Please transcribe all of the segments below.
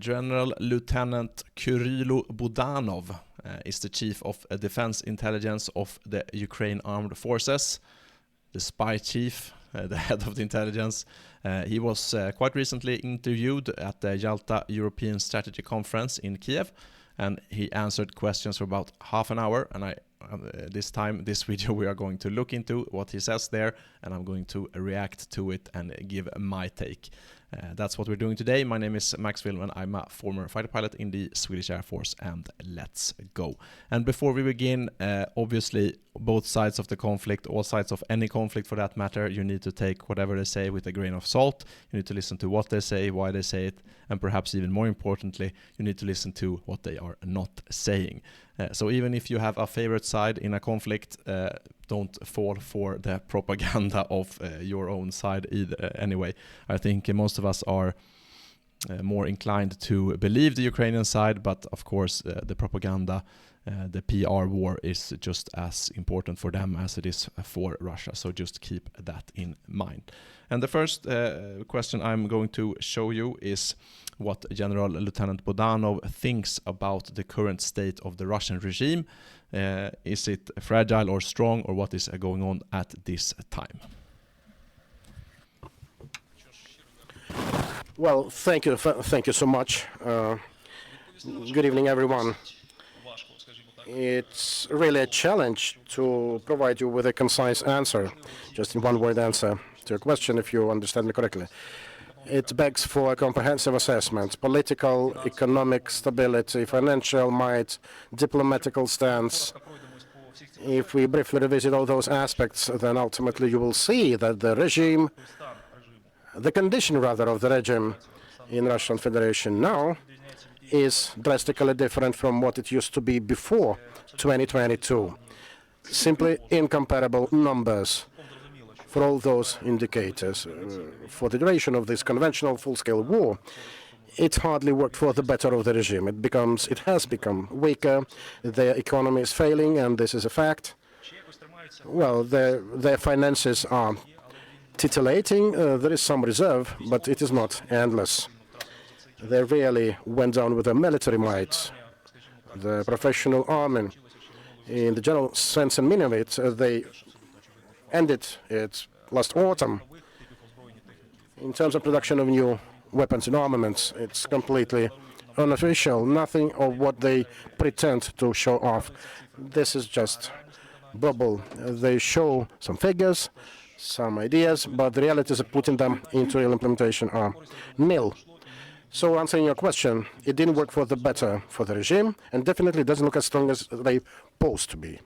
General Lieutenant Kirilo Budanov is the Chief of Defense Intelligence of the Ukraine Armed Forces, the spy chief, the head of the intelligence. He was quite recently interviewed at the Yalta European Strategy Conference in Kiev, and he answered questions for about half an hour. And this video, we are going to look into what he says there, and I'm going to react to it and give my take. That's what we're doing today. My name is Max Villman. I'm a former fighter pilot in the Swedish Air Force, and let's go. And before we begin, obviously, both sides of the conflict, all sides of any conflict for that matter, you need to take whatever they say with a grain of salt. You need to listen to what they say, why they say it, and perhaps even more importantly, you need to listen to what they are not saying. So even if you have a favorite side in a conflict, don't fall for the propaganda of your own side either. Anyway, I think most of us are more inclined to believe the Ukrainian side, but of course the propaganda, the PR war is just as important for them as it is for Russia. So just keep that in mind. And the first question I'm going to show you is what General Lieutenant Budanov thinks about the current state of the Russian regime. Is it fragile or strong, or what is going on at this time? Well, thank you so much. Good evening, everyone. It's really a challenge to provide you with a concise answer, just in one-word answer to your question, if you understand me correctly. It begs for a comprehensive assessment: political, economic stability, financial might, diplomatical stance. If we briefly revisit all those aspects, then ultimately you will see that the regime, the condition rather of the regime in Russian Federation now is drastically different from what it used to be before 2022. Simply incomparable numbers for all those indicators. For the duration of this conventional full-scale war, it hardly worked for the better of the regime. It has become weaker, their economy is failing, and this is a fact. Well, their finances are titillating. There is some reserve, but it is not endless. They really went down with their military might. The professional army, in the general sense and meaning of it, they ended it last autumn. In terms of production of new weapons and armaments, it's completely unofficial. Nothing of what they pretend to show off. This is just bubble. They show some figures, some ideas, but the realities of putting them into real implementation are nil. So answering your question, it didn't work for the better for the regime, and definitely doesn't look as strong as they supposed to be.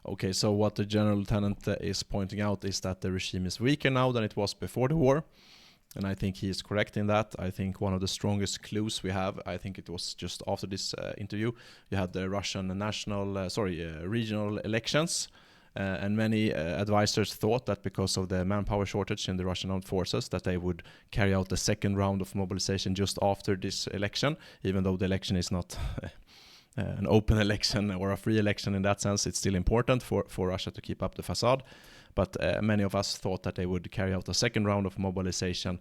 Okay, so what the General Lieutenant is pointing out is that the regime is weaker now than it was before the war. And I think he is correct in that. I think one of the strongest clues we have, I think it was just after this interview, you had the Russian regional elections. And many advisors thought that because of the manpower shortage in the Russian armed forces, that they would carry out the second round of mobilization just after this election, even though the election is not an open election or a free election in that sense. It's still important for Russia to keep up the facade. But many of us thought that they would carry out a second round of mobilization,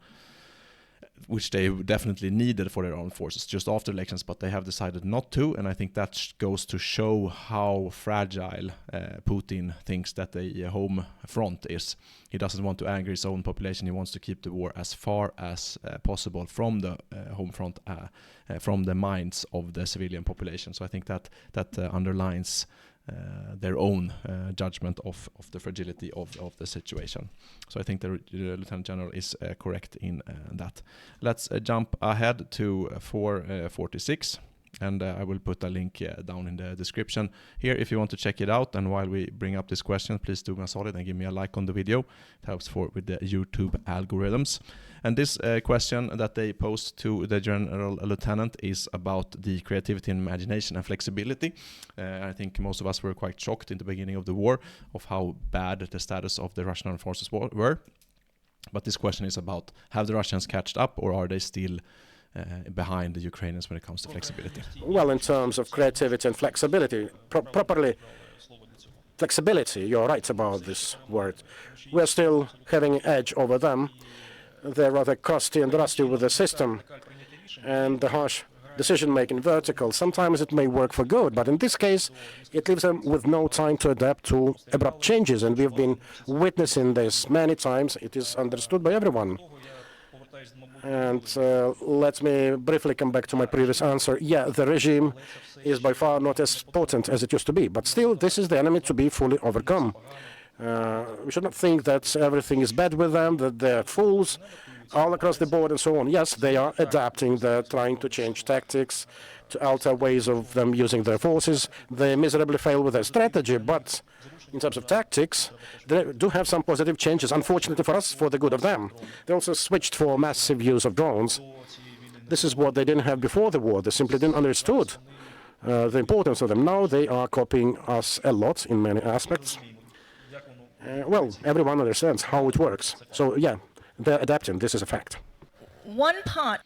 which they definitely needed for their armed forces just after elections, but they have decided not to. And I think that goes to show how fragile Putin thinks that the home front is. He doesn't want to anger his own population. He wants to keep the war as far as possible from the home front, from the minds of the civilian population. So I think that underlines their own judgment of the fragility of the situation. So I think the Lieutenant General is correct in that. Let's jump ahead to 446, and I will put a link down in the description here if you want to check it out. And while we bring up this question, please do me a solid and give me a like on the video. It helps with the YouTube algorithms. And this question that they posed to the General Lieutenant is about the creativity and imagination and flexibility. I think most of us were quite shocked in the beginning of the war of how bad the status of the Russian armed forces were. But this question is about, have the Russians caught up, or are they still behind the Ukrainians when it comes to flexibility? Well, in terms of creativity and flexibility, properly flexibility, you're right about this word. We're still having an edge over them. They're rather crusty and rusty with the system. and the harsh decision-making vertical. Sometimes it may work for good, but in this case, it leaves them with no time to adapt to abrupt changes, and we've been witnessing this many times. It is understood by everyone. And let me briefly come back to my previous answer. Yeah, the regime is by far not as potent as it used to be, but still, this is the enemy to be fully overcome. We should not think that everything is bad with them, that they're fools all across the board and so on. Yes, they are adapting, they're trying to change tactics, to alter ways of them using their forces. They miserably fail with their strategy, but in terms of tactics, they do have some positive changes, unfortunately for us, for the good of them. They also switched for massive use of drones. This is what they didn't have before the war. They simply didn't understood the importance of them. Now they are copying us a lot in many aspects. Well, everyone understands how it works. So, yeah, they're adapting. This is a fact. One part.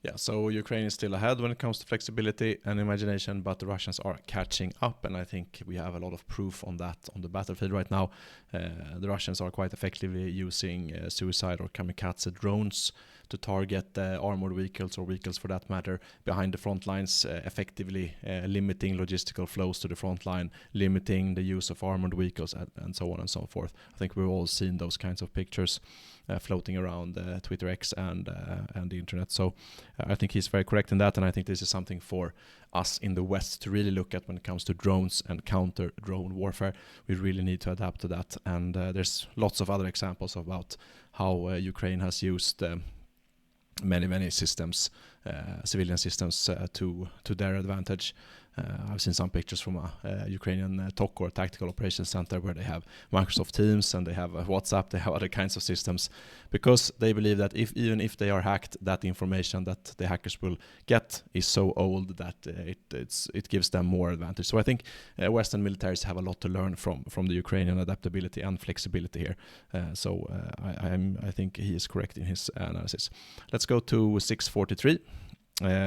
Yeah, so Ukraine is still ahead when it comes to flexibility and imagination, but the Russians are catching up, and I think we have a lot of proof on that on the battlefield right now. The Russians are quite effectively using suicide or kamikaze drones to target armored vehicles, or vehicles for that matter, behind the front lines, effectively limiting logistical flows to the front line, limiting the use of armored vehicles, and so on and so forth. I think we've all seen those kinds of pictures floating around Twitter X and the internet. So I think he's very correct in that, and I think this is something for us in the West to really look at when it comes to drones and counter-drone warfare. We really need to adapt to that, and there's lots of other examples about how Ukraine has used many systems, civilian systems, to their advantage. I've seen some pictures from a Ukrainian TOC, or Tactical Operations Center, where they have Microsoft Teams and they have WhatsApp, they have other kinds of systems, because they believe that even if they are hacked, that information that the hackers will get is so old that it gives them more advantage. So I think Western militaries have a lot to learn from the Ukrainian adaptability and flexibility here. I think he is correct in his analysis. Let's go to 643.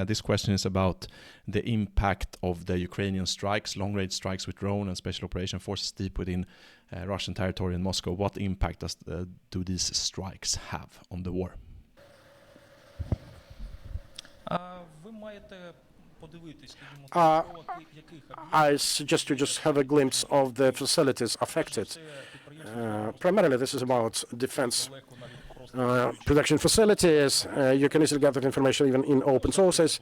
This question is about the impact of the Ukrainian strikes, long-range strikes with drone and special operation forces deep within Russian territory in Moscow. What impact do these strikes have on the war? I suggest you just have a glimpse of the facilities affected. Primarily, this is about defense production facilities. You can easily get that information even in open sources.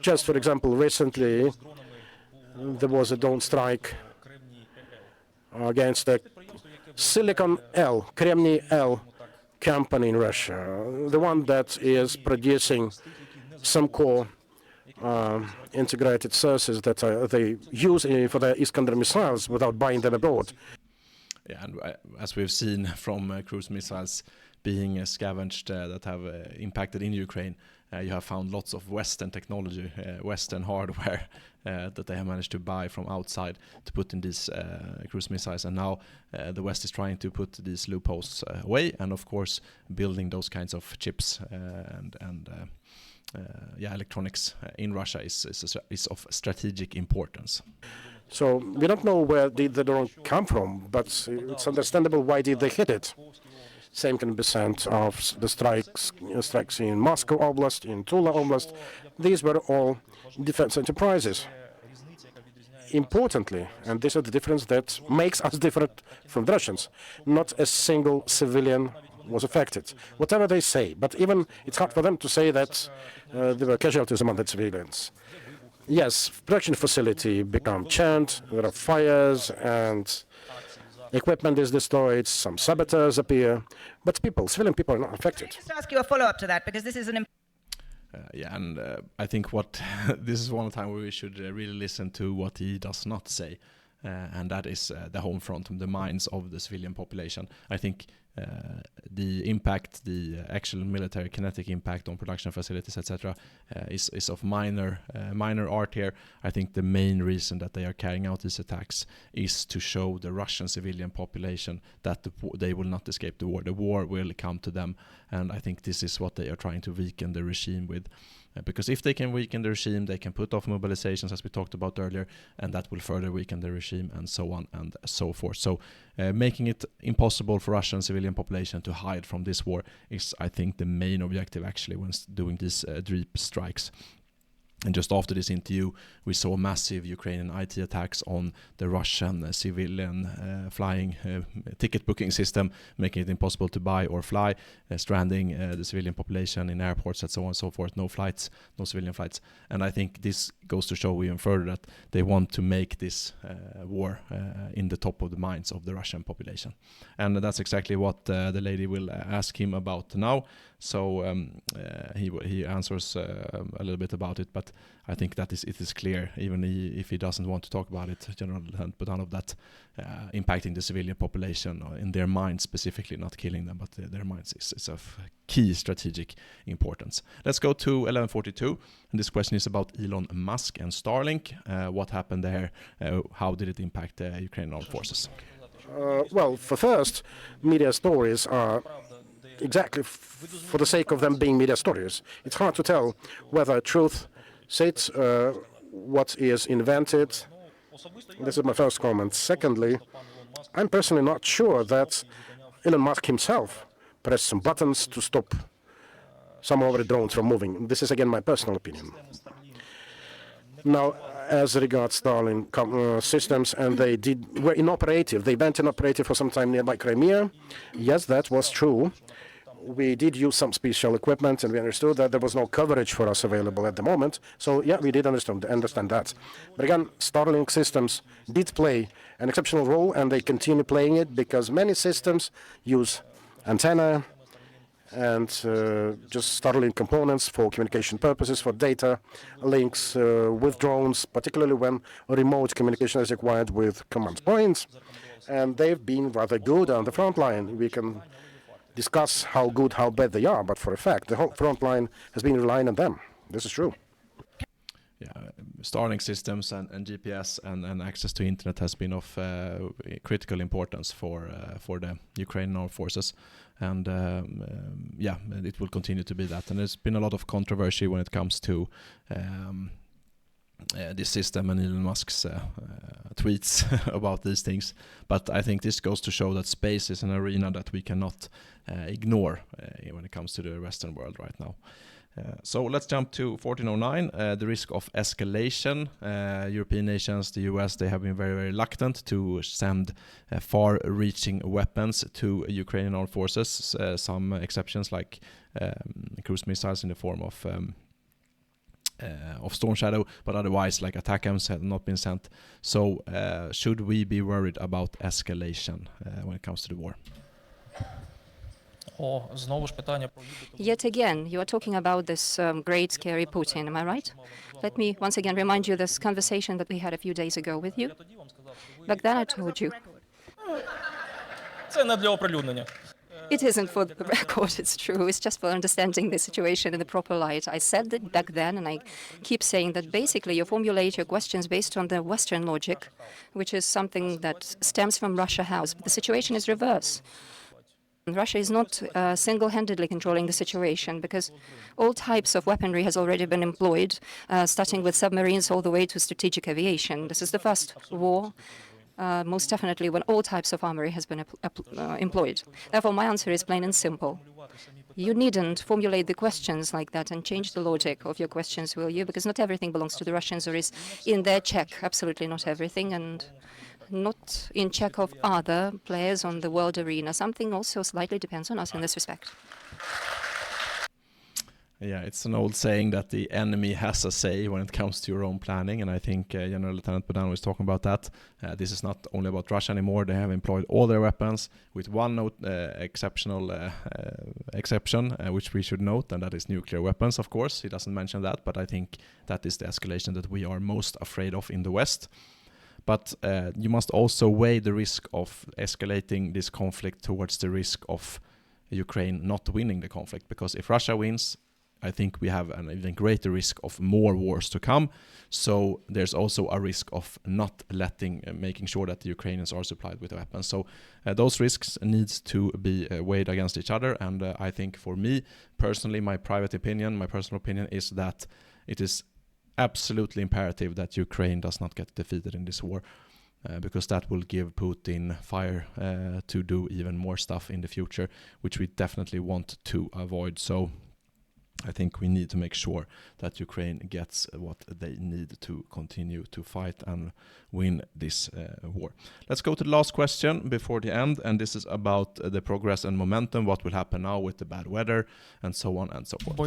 Just for example, recently there was a drone strike against the Silicon L, Kremny L company in Russia, the one that is producing some core integrated sources that they use for the Iskander missiles without buying them abroad. Yeah, and as we've seen from cruise missiles being scavenged that have impacted in Ukraine, you have found lots of Western technology, Western hardware that they have managed to buy from outside to put in these cruise missiles. And now the West is trying to put these loopholes away, and of course building those kinds of chips and electronics in Russia is of strategic importance. So we don't know where did the drone come from, but it's understandable why did they hit it. Same can be said of the strikes in Moscow Oblast, in Tula Oblast. These were all defense enterprises. Importantly, and this is the difference that makes us different from the Russians, not a single civilian was affected, whatever they say. But even it's hard for them to say that there were casualties among the civilians. Yes, production facility become churned, there are fires, and equipment is destroyed, some saboteurs appear, but civilian people are not affected. Just ask you a follow-up to that, because this is an I think this is one time where we should really listen to what he does not say, and that is the home front, the minds of the civilian population. I think the impact, the actual military kinetic impact on production facilities, etc., is of minor art here. I think the main reason that they are carrying out these attacks is to show the Russian civilian population that they will not escape the war. The war will come to them, and I think this is what they are trying to weaken the regime with. Because if they can weaken the regime, they can put off mobilizations, as we talked about earlier, and that will further weaken the regime, and so on and so forth. So making it impossible for Russian civilian civilian population to hide from this war is, I think, the main objective actually when doing these deep strikes. And just after this interview, we saw massive Ukrainian IT attacks on the Russian civilian flying ticket booking system, making it impossible to buy or fly, stranding the civilian population in airports and so on and so forth. No flights, no civilian flights. And I think this goes to show even further that they want to make this war in the top of the minds of the Russian population. And that's exactly what the lady will ask him about now. So he answers a little bit about it, but I think that it is clear, even if he doesn't want to talk about it, General Lieutenant Budanov, that impacting the civilian population in their minds specifically, not killing them, but their minds is of key strategic importance. Let's go to 1142, and this question is about Elon Musk and Starlink. What happened there? How did it impact the Ukrainian armed forces? Well, for first, media stories are exactly for the sake of them being media stories. It's hard to tell whether truth sits, what is invented. This is my first comment. Secondly, I'm personally not sure that Elon Musk himself pressed some buttons to stop some of the drones from moving. This is again my personal opinion. Now, as regards Starlink systems, and they were inoperative. They went inoperative for some time nearby Crimea. Yes, that was true. We did use some special equipment, and we understood that there was no coverage for us available at the moment. So, yeah, we did understand that. But again, Starlink systems did play an exceptional role, and they continue playing it because many systems use antenna and just Starlink components for communication purposes, for data links with drones, particularly when remote communication is required with command points. And they've been rather good on the front line. We can discuss how good, how bad they are, but for a fact, the whole front line has been relying on them. This is true. Yeah, Starlink systems and GPS and access to internet has been of critical importance for the Ukrainian armed forces, and yeah, it will continue to be that. And there's been a lot of controversy when it comes to this system and Elon Musk's tweets about these things. But I think this goes to show that space is an arena that we cannot ignore when it comes to the Western world right now. So let's jump to 1409, the risk of escalation. European nations, the US, they have been very, very reluctant to send far-reaching weapons to Ukrainian armed forces. Some exceptions like cruise missiles in the form of Storm Shadow, but otherwise like ATACMS have not been sent. So should we be worried about escalation when it comes to the war? Yet again, you are talking about this great, scary Putin, am I right? Let me once again remind you this conversation that we had a few days ago with you. Back then I told you. It isn't for the record, it's true. It's just for understanding the situation in the proper light. I said that back then, and I keep saying that basically you formulate your questions based on the Western logic, which is something that stems from Russia House. But the situation is reverse. Russia is not single-handedly controlling the situation because all types of weaponry has already been employed, starting with submarines all the way to strategic aviation. This is the first war, most definitely, when all types of armory has been employed. Therefore, my answer is plain and simple. You needn't formulate the questions like that and change the logic of your questions, will you? Because not everything belongs to the Russians or is in their check. Absolutely not everything. And not in check of other players on the world arena. Something also slightly depends on us in this respect. Yeah, it's an old saying that the enemy has a say when it comes to your own planning, and I think General Lieutenant Budanov was talking about that. This is not only about Russia anymore. They have employed all their weapons with one exception, which we should note, and that is nuclear weapons, of course. He doesn't mention that, but I think that is the escalation that we are most afraid of in the West. But you must also weigh the risk of escalating this conflict towards the risk of Ukraine not winning the conflict. Because if Russia wins, I think we have an even greater risk of more wars to come. So there's also a risk of not making sure that the Ukrainians are supplied with weapons. So those risks needs to be weighed against each other. And I think for me, personally, my personal opinion is that it is absolutely imperative that Ukraine does not get defeated in this war. because that will give Putin fire to do even more stuff in the future, which we definitely want to avoid. So I think we need to make sure that Ukraine gets what they need to continue to fight and win this war. Let's go to the last question before the end, and this is about the progress and momentum, what will happen now with the bad weather, and so on and so forth.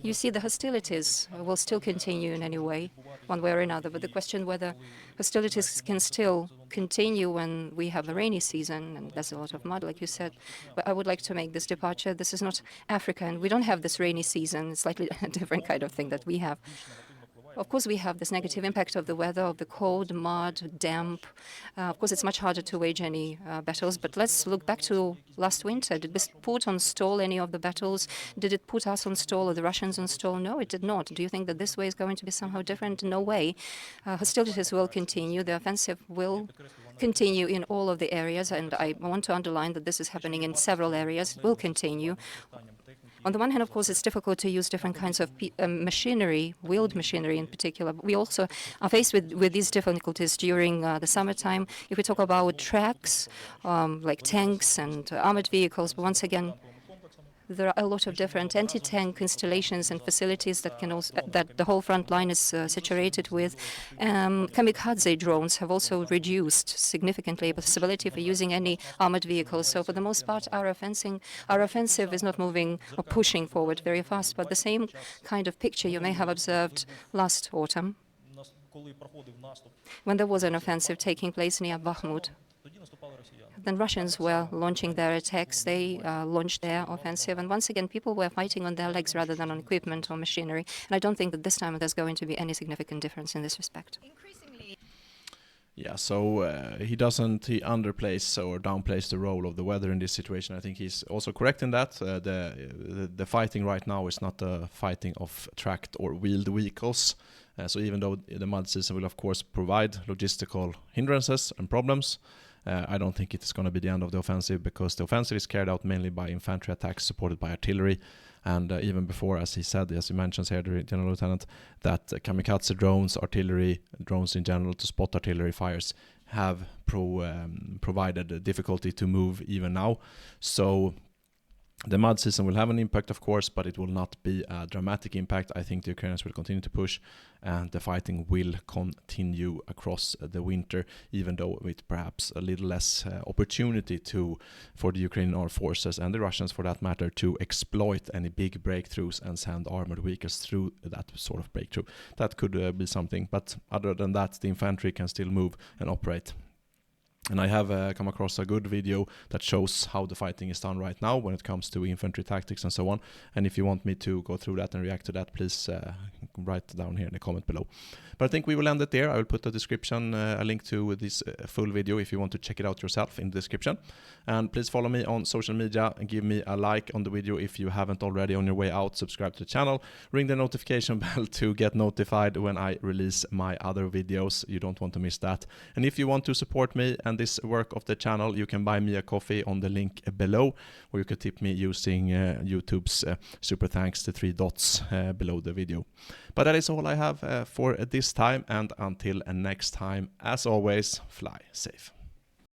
You see, the hostilities will still continue in any way, one way or another, but the question whether hostilities can still continue when we have a rainy season and there's a lot of mud, like you said. But I would like to make this departure. This is not Africa, and we don't have this rainy season. It's slightly a different kind of thing that we have. Of course, we have this negative impact of the weather, of the cold, mud, damp. Of course, it's much harder to wage any battles, but let's look back to last winter. Did this put on stall any of the battles? Did it put us on stall or the Russians on stall? No, it did not. Do you think that this way is going to be somehow different? No way. Hostilities will continue. The offensive will continue in all of the areas, and I want to underline that this is happening in several areas. It will continue. On the one hand, of course, it's difficult to use different kinds of machinery, wheeled machinery in particular. We also are faced with these difficulties during the summertime. If we talk about tracks, like tanks and armored vehicles, but once again, there are a lot of different anti-tank installations and facilities that can also, that the whole front line is situated with. Kamikaze drones have also reduced significantly the possibility for using any armored vehicles. So for the most part, our offensive is not moving or pushing forward very fast. But the same kind of picture you may have observed last autumn, when there was an offensive taking place near Bakhmut. Then Russians were launching their attacks. They launched their offensive. And once again, people were fighting on their legs rather than on equipment or machinery. And I don't think that this time there's going to be any significant difference in this respect. Yeah, so he underplays or downplays the role of the weather in this situation. I think he's also correct in that. The fighting right now is not the fighting of tracked or wheeled vehicles. So even though the mud season will, of course, provide logistical hindrances and problems, I don't think it is going to be the end of the offensive, because the offensive is carried out mainly by infantry attacks supported by artillery. And even before, as he said, as he mentions here, the General Lieutenant, that kamikaze drones, artillery drones in general to spot artillery fires have provided a difficulty to move even now. So the mud season will have an impact, of course, but it will not be a dramatic impact. I think the Ukrainians will continue to push, and the fighting will continue across the winter, even though with perhaps a little less opportunity for the Ukrainian armed forces and the Russians, for that matter, to exploit any big breakthroughs and send armored vehicles through that sort of breakthrough. That could be something, but other than that, the infantry can still move and operate. And I have come across a good video that shows how the fighting is done right now when it comes to infantry tactics and so on. And if you want me to go through that and react to that, please write down here in the comment below. But I think we will end it there. I will put a description, a link to this full video if you want to check it out yourself in the description. And please follow me on social media and give me a like on the video if you haven't already. On your way out, subscribe to the channel, ring the notification bell to get notified when I release my other videos. You don't want to miss that. And if you want to support me and this work of the channel, you can buy me a coffee on the link below, or you can tip me using YouTube's super thanks, the 3 dots below the video. But that is all I have for this time, and until next time, as always, fly safe.